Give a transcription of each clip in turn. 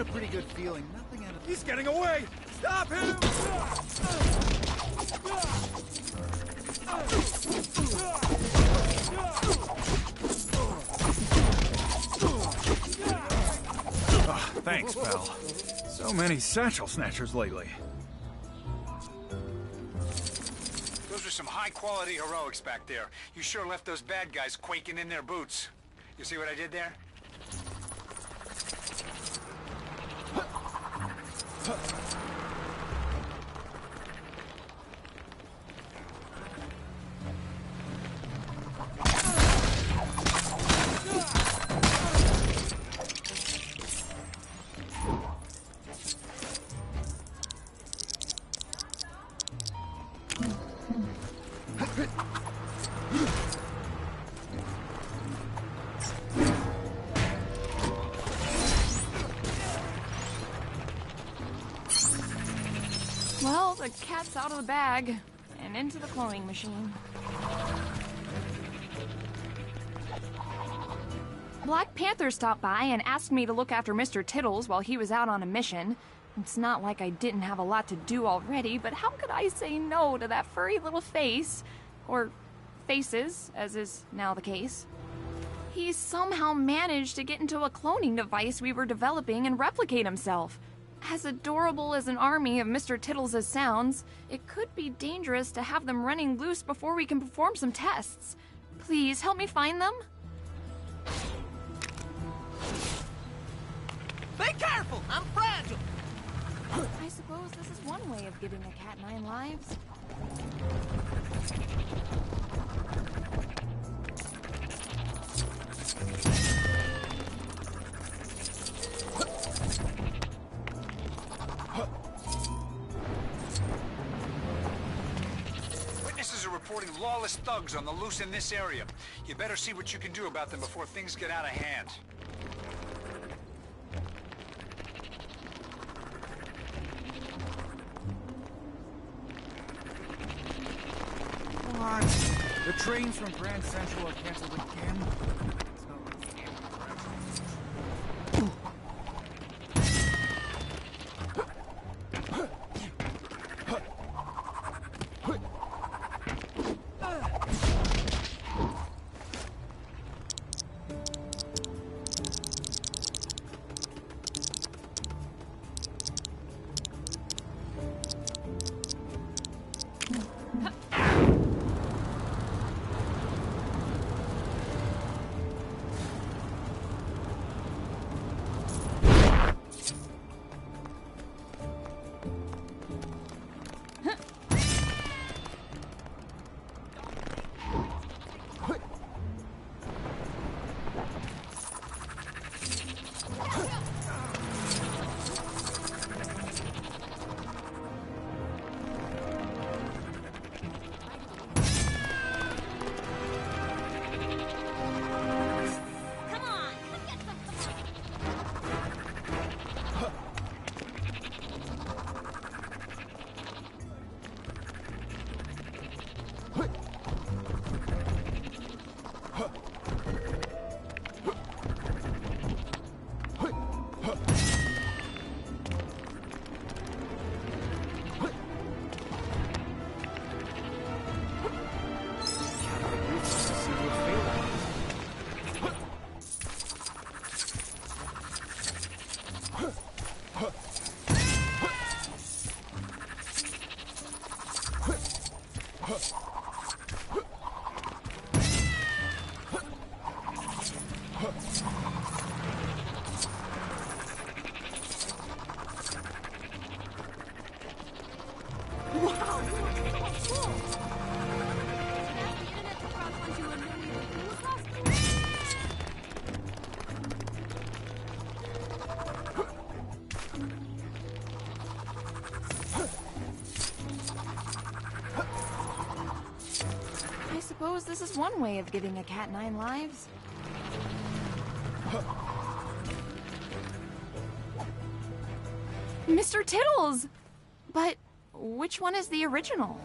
a pretty good feeling. Nothing out of... He's getting away! Stop him! Thanks, pal. So many satchel snatchers lately. Those are some high-quality heroics back there. You sure left those bad guys quaking in their boots. You see what I did there? Well, the cat's out of the bag and into the cloning machine. Black Panther stopped by and asked me to look after Mr. Tittles while he was out on a mission. It's not like I didn't have a lot to do already, but how could I say no to that furry little face? Or faces, as is now the case. He somehow managed to get into a cloning device we were developing and replicate himself. As adorable as an army of Mr. Tittles' sounds, it could be dangerous to have them running loose before we can perform some tests. Please help me find them? Be careful! I'm fragile! I suppose this is one way of giving a cat 9 lives. Witnesses are reporting lawless thugs on the loose in this area. You better see what you can do about them before things get out of hand. What? The trains from Grand Central are canceled again? It's not like the damn I suppose this is one way of giving a cat 9 lives. Mr. Tittles! But which one is the original?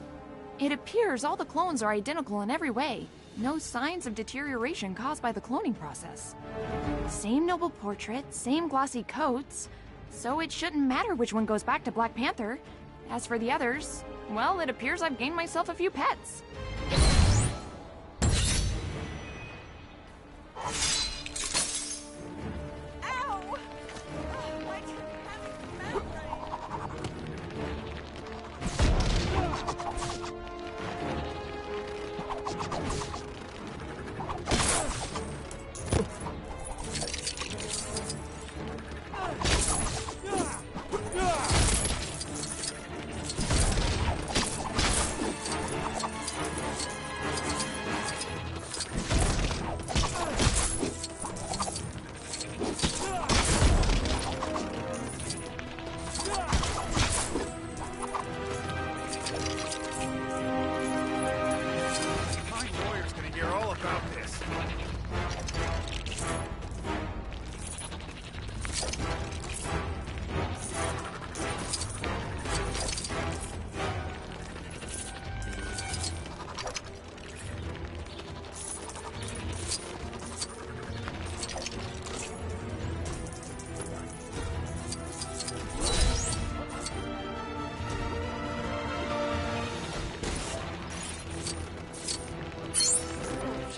It appears all the clones are identical in every way. No signs of deterioration caused by the cloning process. Same noble portrait, same glossy coats, So it shouldn't matter which one goes back to Black Panther. As for the others, well, it appears I've gained myself a few pets. Ow! What? My lawyer's gonna hear all about this.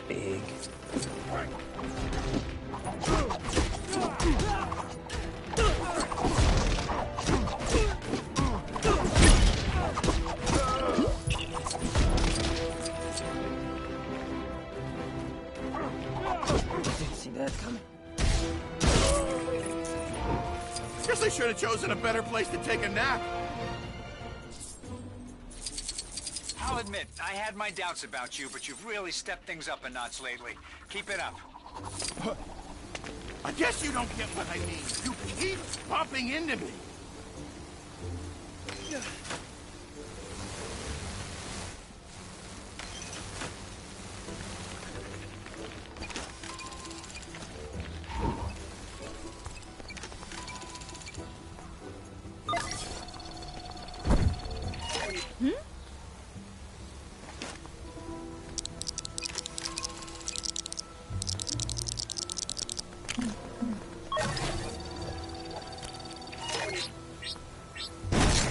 Big. Didn't see that coming. Guess I should have chosen a better place to take a nap. I'll admit, I had my doubts about you, but you've really stepped things up a notch lately. Keep it up. I guess you don't get what I mean. You keep bumping into me.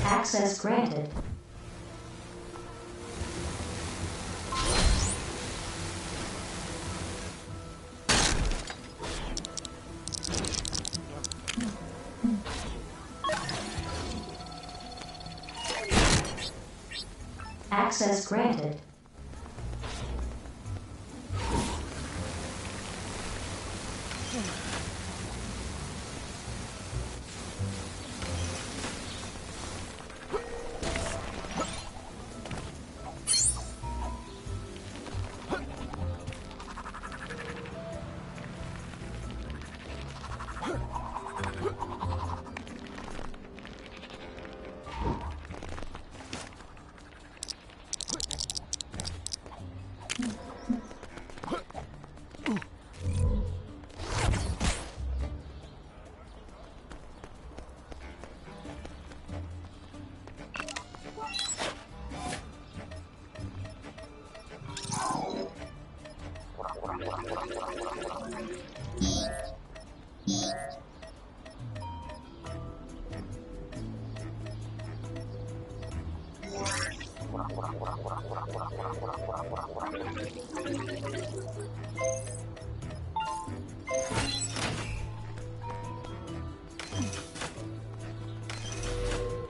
Access granted. Access granted.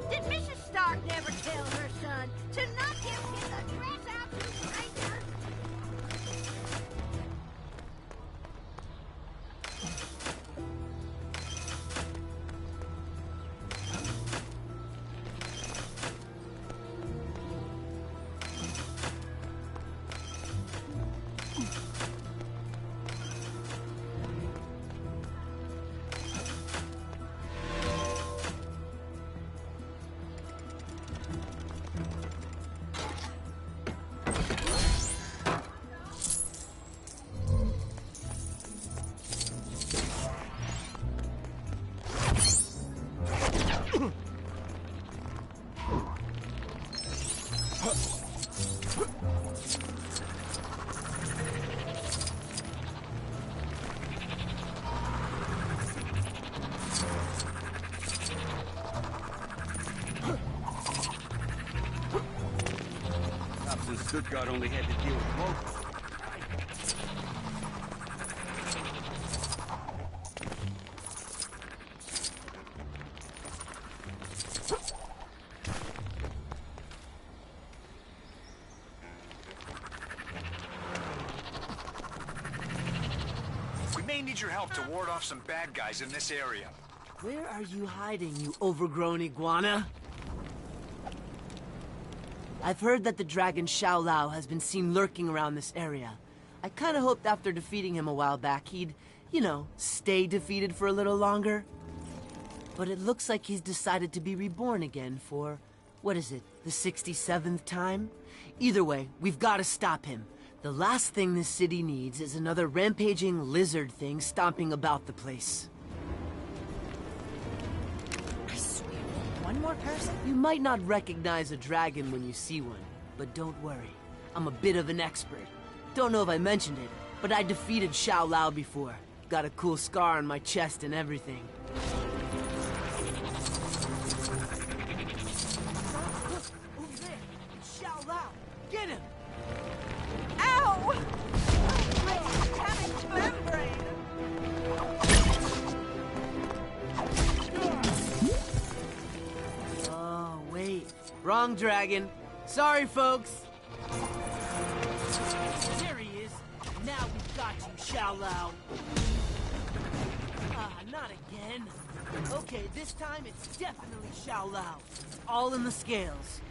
Did Mrs. Stark never tell her son to not give his address out to strangers? Stuttgart only had to deal with locals. We may need your help to ward off some bad guys in this area. Where are you hiding, you overgrown iguana? I've heard that the dragon Xiao Lao has been seen lurking around this area. I kinda hoped after defeating him a while back he'd, you know, stay defeated for a little longer. But it looks like he's decided to be reborn again for, what is it, the 67th time? Either way, we've gotta stop him. The last thing this city needs is another rampaging lizard thing stomping about the place. I swear, one more person? You might not recognize a dragon when you see one, but don't worry. I'm a bit of an expert. Don't know if I mentioned it, but I defeated Xiao Lao before. Got a cool scar on my chest and everything. Look, over there! It's Xiao Lao! Get him! Ow! Having membrane! Oh, wait. Wrong dragon. Sorry, folks. There he is. Now we've got you, Xiao Lao. Ah, not again. Okay, this time it's definitely Xiao Lao. It's all in the scales.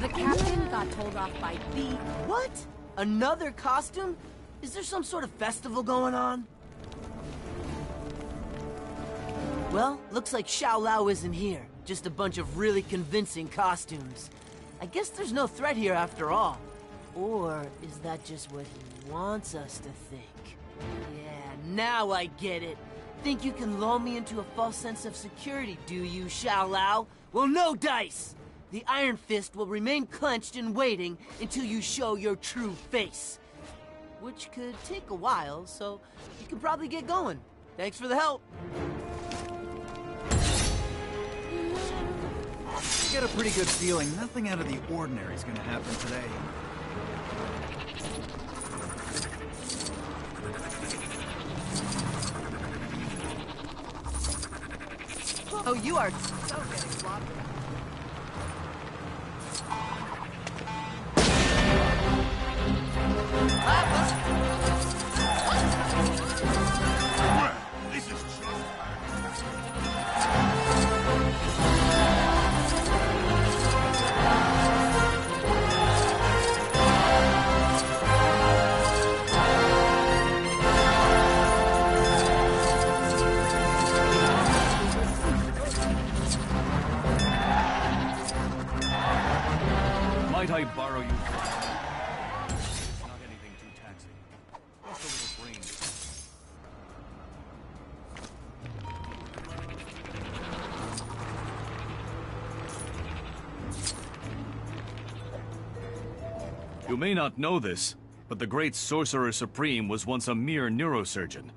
The captain got told off by the... What? Another costume? Is there some sort of festival going on? Well, looks like Xiao Lao isn't here. Just a bunch of really convincing costumes. I guess there's no threat here after all. Or is that just what he wants us to think? Yeah, now I get it. Think you can lull me into a false sense of security, do you, Xiao Lao? Well, no dice! The Iron Fist will remain clenched and waiting until you show your true face. Which could take a while, so you can probably get going. Thanks for the help. I get a pretty good feeling nothing out of the ordinary is gonna happen today. Oh, you are so getting sloppy. This is Might I borrow you for It's not anything too taxing. Just a little brain. You may not know this, but the great Sorcerer Supreme was once a mere neurosurgeon,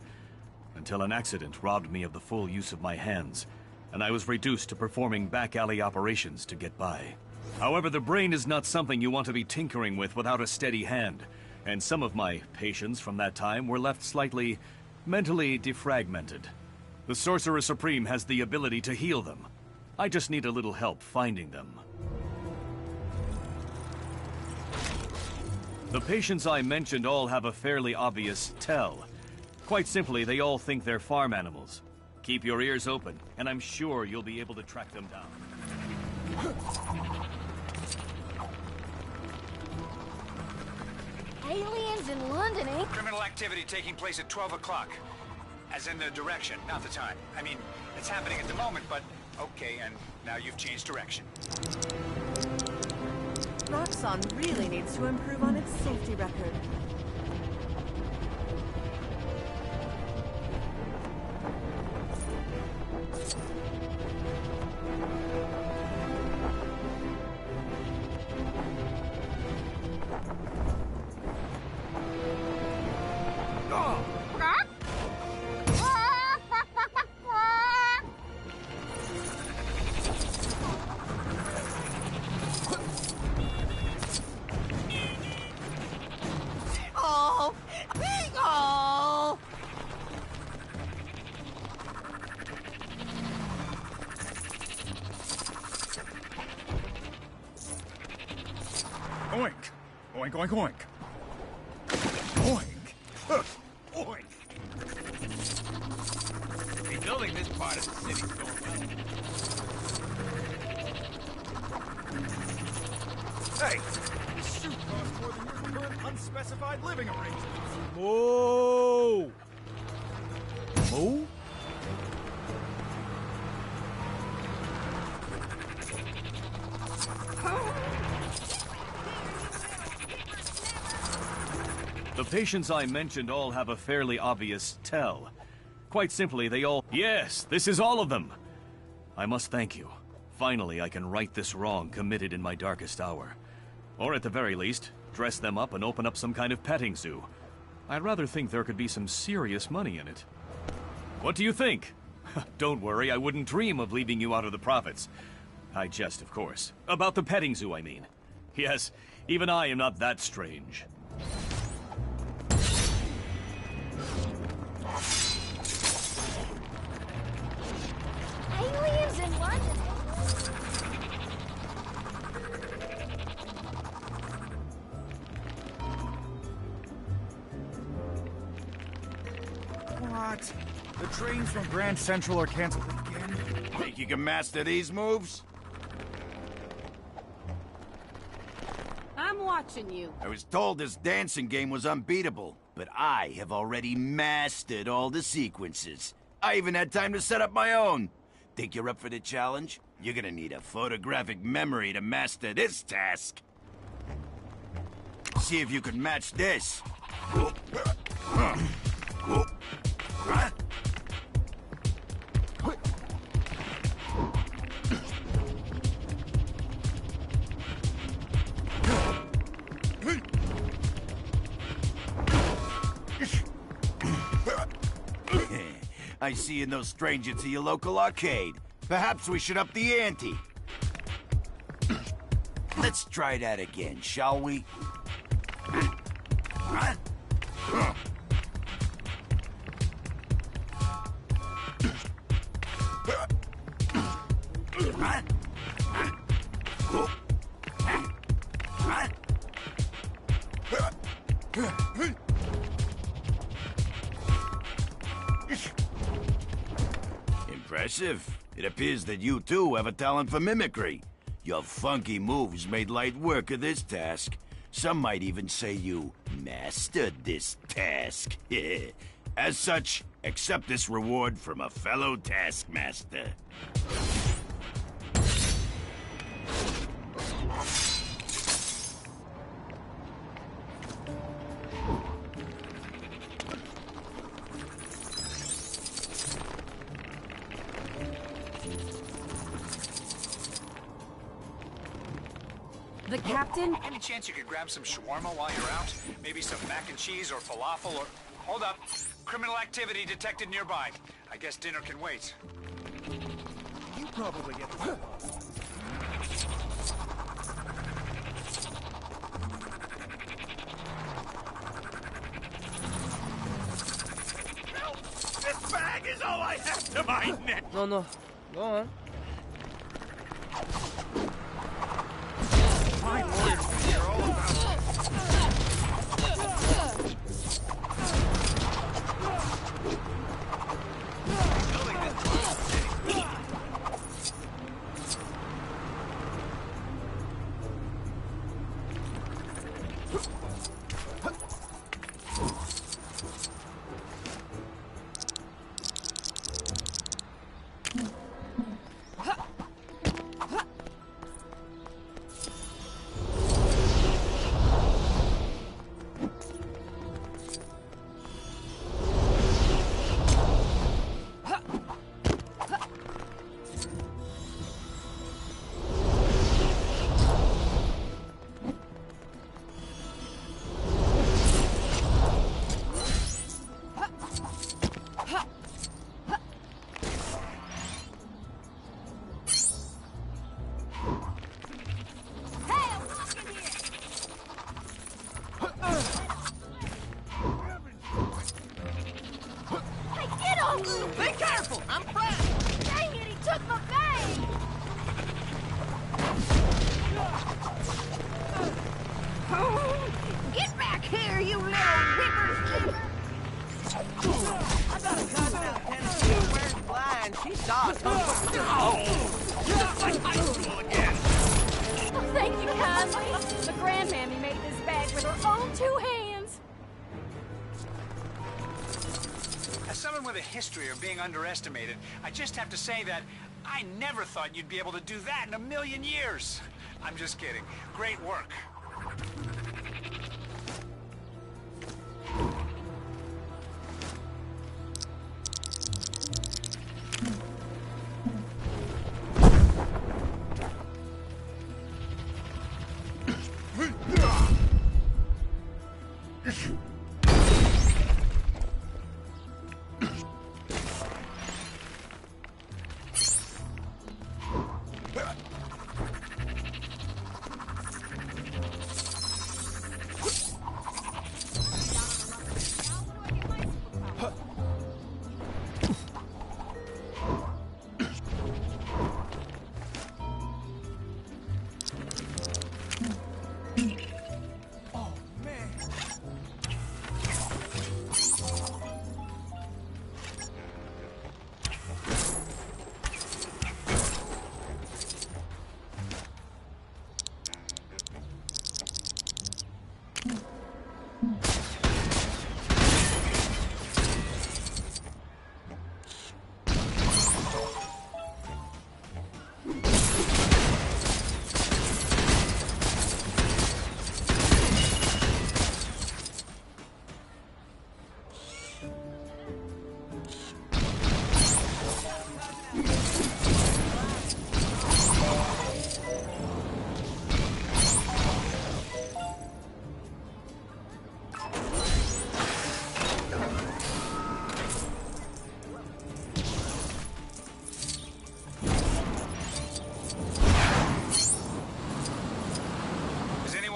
until an accident robbed me of the full use of my hands, and I was reduced to performing back-alley operations to get by. However, the brain is not something you want to be tinkering with without a steady hand, and some of my patients from that time were left slightly mentally defragmented. The Sorcerer Supreme has the ability to heal them. I just need a little help finding them. The patients I mentioned all have a fairly obvious tell. Quite simply, they all think they're farm animals. Keep your ears open, and I'm sure you'll be able to track them down. Aliens in London, eh? Criminal activity taking place at 12 o'clock. As in the direction, not the time. I mean, it's happening at the moment, but okay, and now you've changed direction. Roxxon really needs to improve on its safety record. Oink, oink, oink. Oink. Oink. Rebuilding this part of the city's going well. Hey, this suit costs more than your current unspecified living arrangements. Moo! Moo? The patients I mentioned all have a fairly obvious tell. Quite simply, they all... Yes, this is all of them! I must thank you. Finally, I can right this wrong committed in my darkest hour. Or at the very least, dress them up and open up some kind of petting zoo. I'd rather think there could be some serious money in it. What do you think? Don't worry, I wouldn't dream of leaving you out of the profits. I jest, of course. About the petting zoo, I mean. Yes, even I am not that strange. Aliens in London? What? The trains from Grand Central are canceled again? Think you can master these moves? I'm watching you. I was told this dancing game was unbeatable, but I have already mastered all the sequences. I even had time to set up my own. Think you're up for the challenge? You're gonna need a photographic memory to master this task. See if you can match this. I see you no stranger to your local arcade. Perhaps we should up the ante. Let's try that again, shall we? Impressive. It appears that you too have a talent for mimicry. Your funky moves made light work of this task. Some might even say you mastered this task. As such, accept this reward from a fellow taskmaster. The captain? Any chance you could grab some shawarma while you're out? Maybe some mac and cheese or falafel or... Hold up. Criminal activity detected nearby. I guess dinner can wait. You probably get the This bag is all I have to my neck! No, no. Go on. My lawyers can hear all about Building this part of the city. dodge, huh? Just like high school again. Thank you kindly. The grandmammy made this bag with her own 2 hands. As someone with a history of being underestimated, I just have to say that I never thought you'd be able to do that in a million years. I'm just kidding. Great work.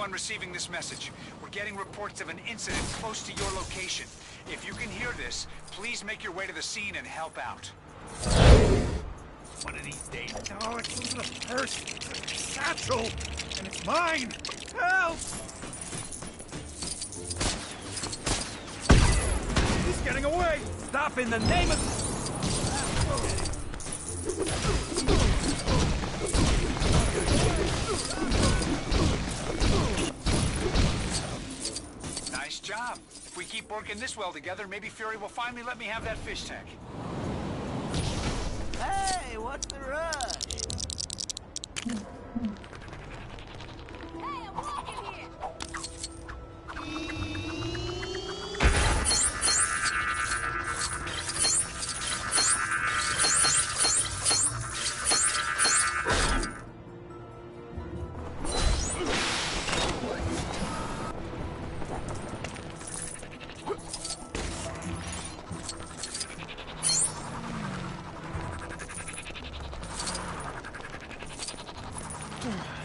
Receiving this message. We're getting reports of an incident close to your location. If you can hear this, please make your way to the scene and help out. One of these days. No, it's in the purse. It's a satchel, and it's mine. Help! He's getting away. Stop in the name of... Nice job. If we keep working this well together, maybe Fury will finally let me have that fish tank. Hey, what's the rush? Hey, I'm walking here. Ugh.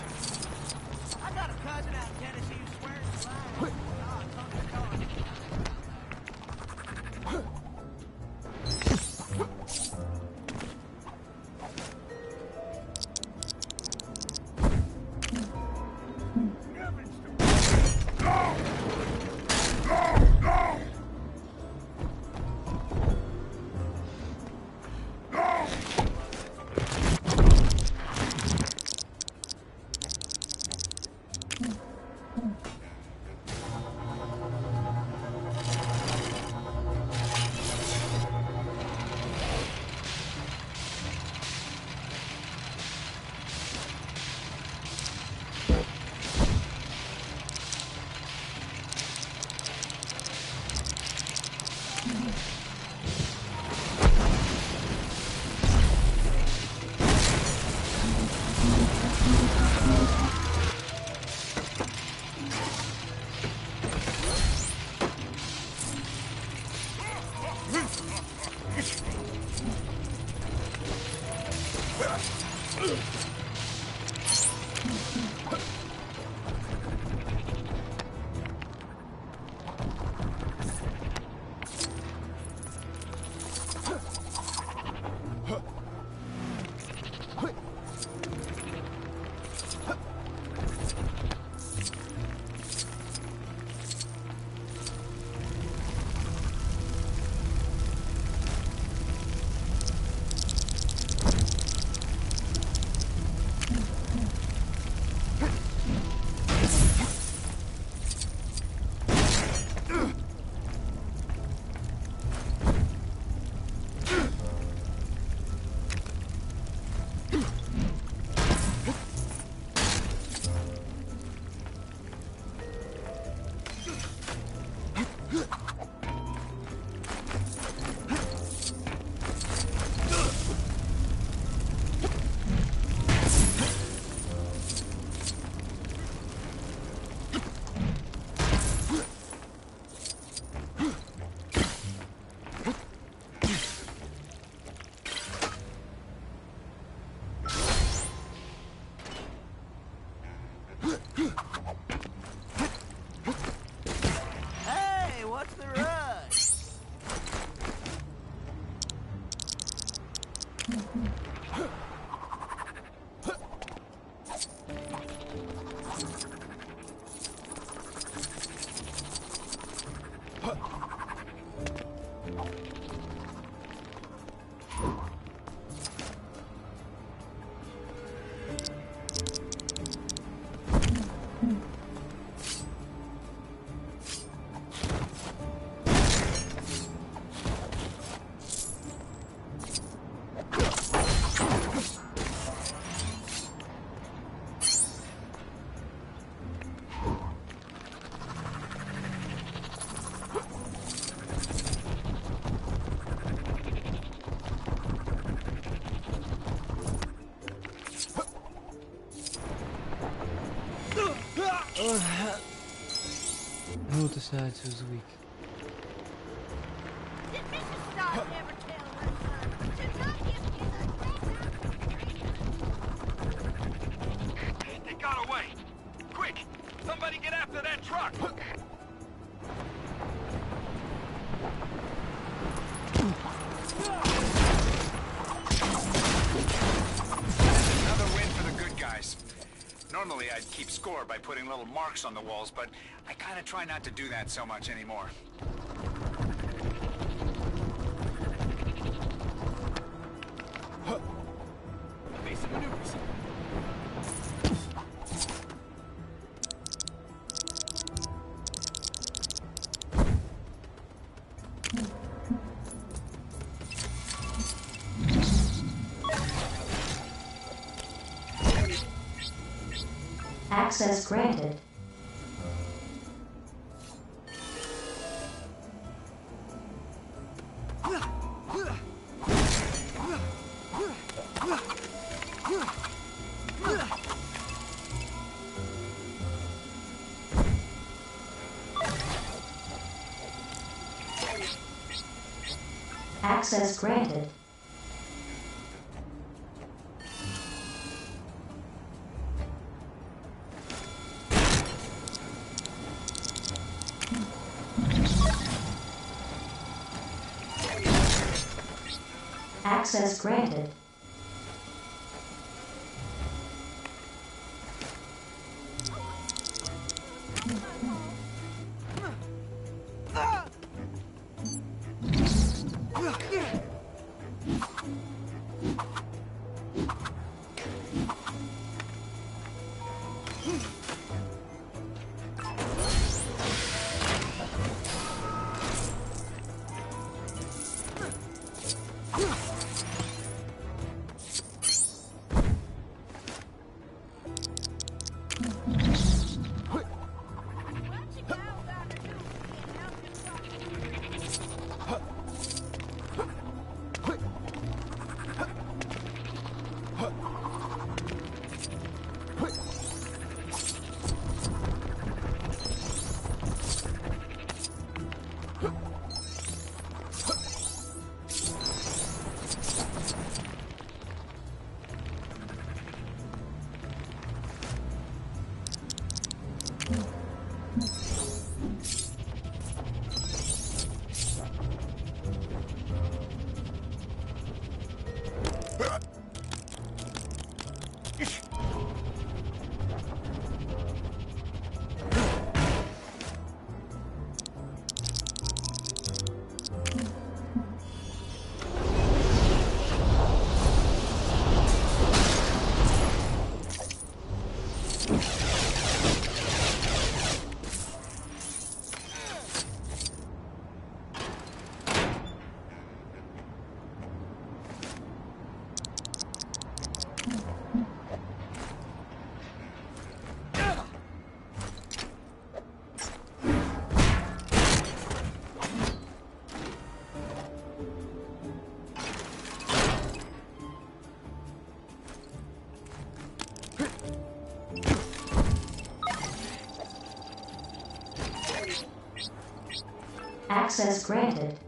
Hey, what's the rush? Oh, the side was weak. Did Mrs. Stark never tell her son to not give you the dress out? They got away! Quick! Somebody get after that truck! Another win for the good guys. Normally I'd keep score by putting little marks on the walls, but I kind of try not to do that so much anymore. Evasive maneuvers. Access granted. Access granted. Access granted. Access granted.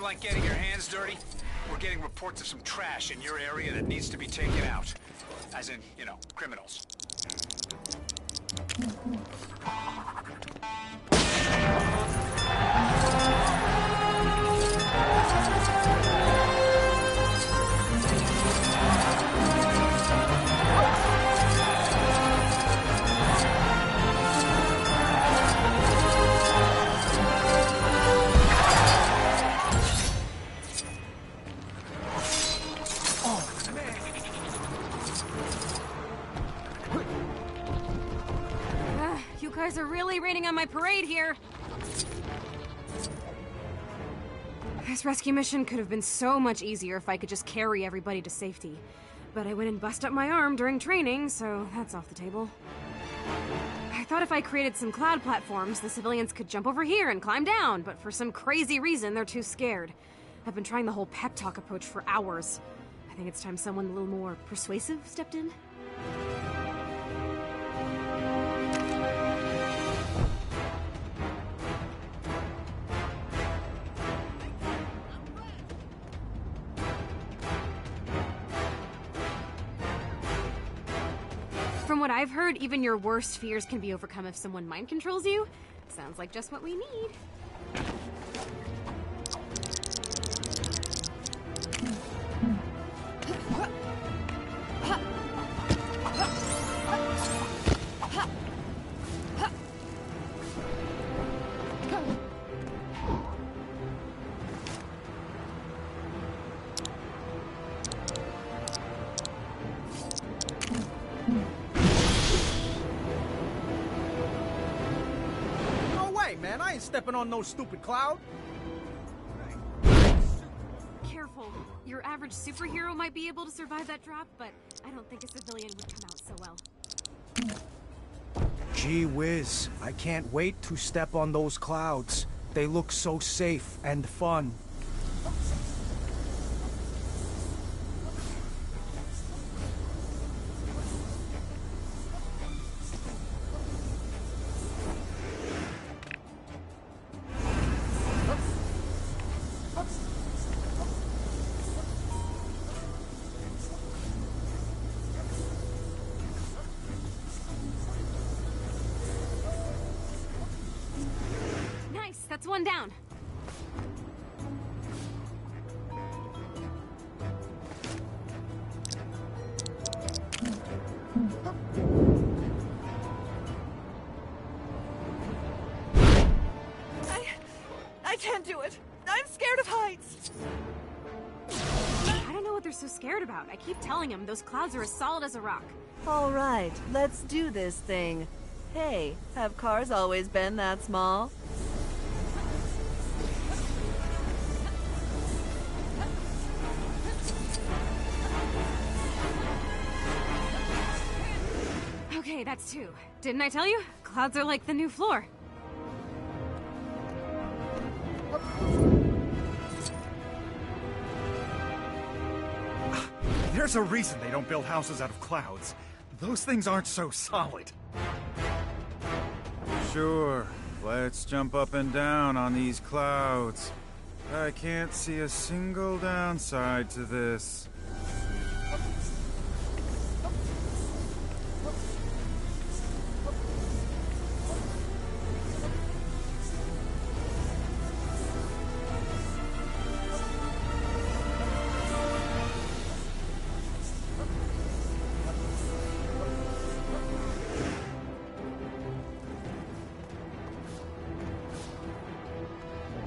Like getting your hands dirty? We're getting reports of some trash in your area that needs to be taken out. As in, you know, criminals. You guys are really raining on my parade here. This rescue mission could have been so much easier if I could just carry everybody to safety. But I went and busted up my arm during training, so that's off the table. I thought if I created some cloud platforms, the civilians could jump over here and climb down, but for some crazy reason, they're too scared. I've been trying the whole pep talk approach for hours. I think it's time someone a little more persuasive stepped in. From what I've heard, even your worst fears can be overcome if someone mind controls you. Sounds like just what we need. Man, I ain't stepping on no stupid cloud. Careful. Your average superhero might be able to survive that drop, but I don't think a civilian would come out so well. Gee whiz, I can't wait to step on those clouds. They look so safe and fun. That's one down. I can't do it. I'm scared of heights. I don't know what they're Arthur so scared about? I keep telling him those clouds are as solid as a rock. All right, let's do this thing. Hey, have cars always been that small? Okay, that's two. Didn't I tell you? Clouds are like the new floor. There's a reason they don't build houses out of clouds. Those things aren't so solid. Sure, let's jump up and down on these clouds. I can't see a single downside to this.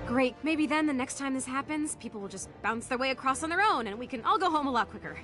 Great. Maybe then, the next time this happens, people will just bounce their way across on their own, and we can all go home a lot quicker.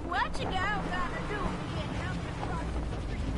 What you gal gotta do to get help across the street?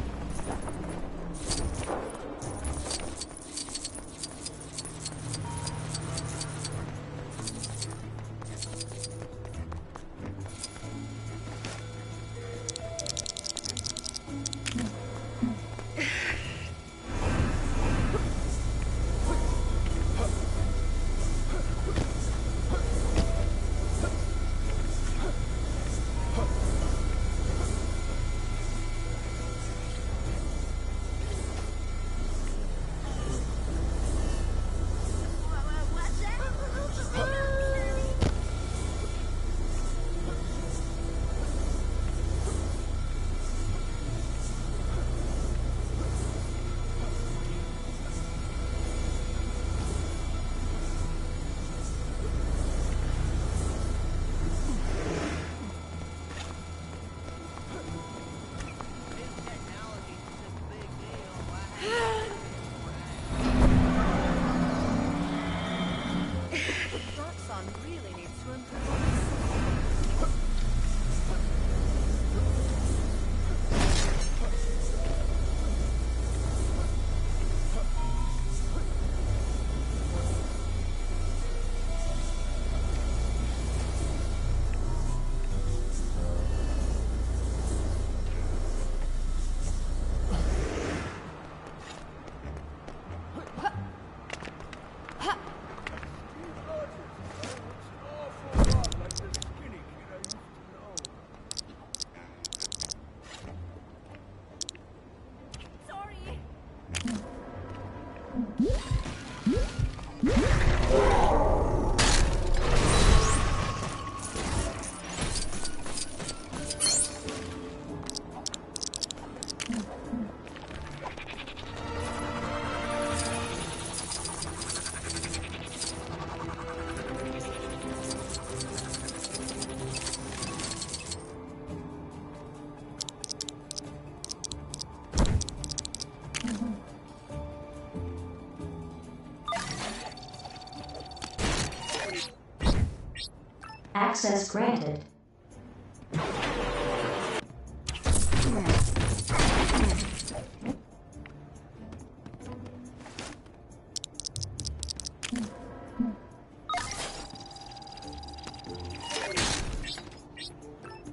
Access granted.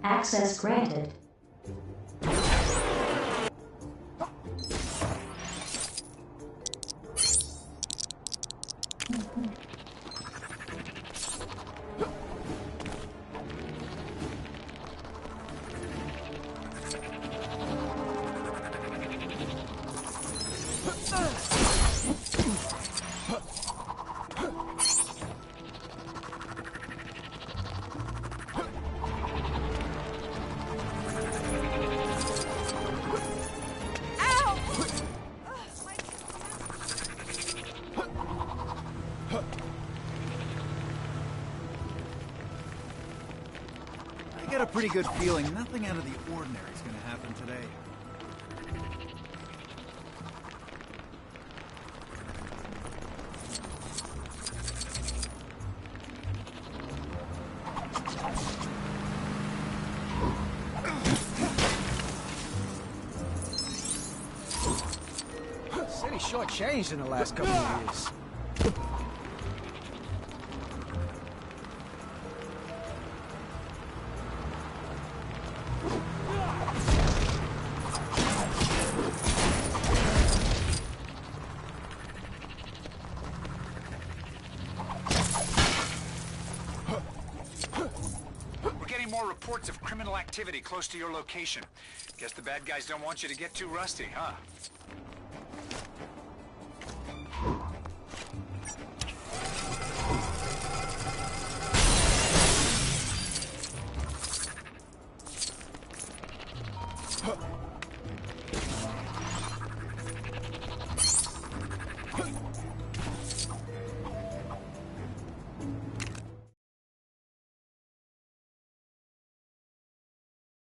Access granted. I get a pretty good feeling nothing out of the ordinary is going to happen today. City's short-changed in the last couple of years. More reports of criminal activity close to your location. Guess the bad guys don't want you to get too rusty, huh?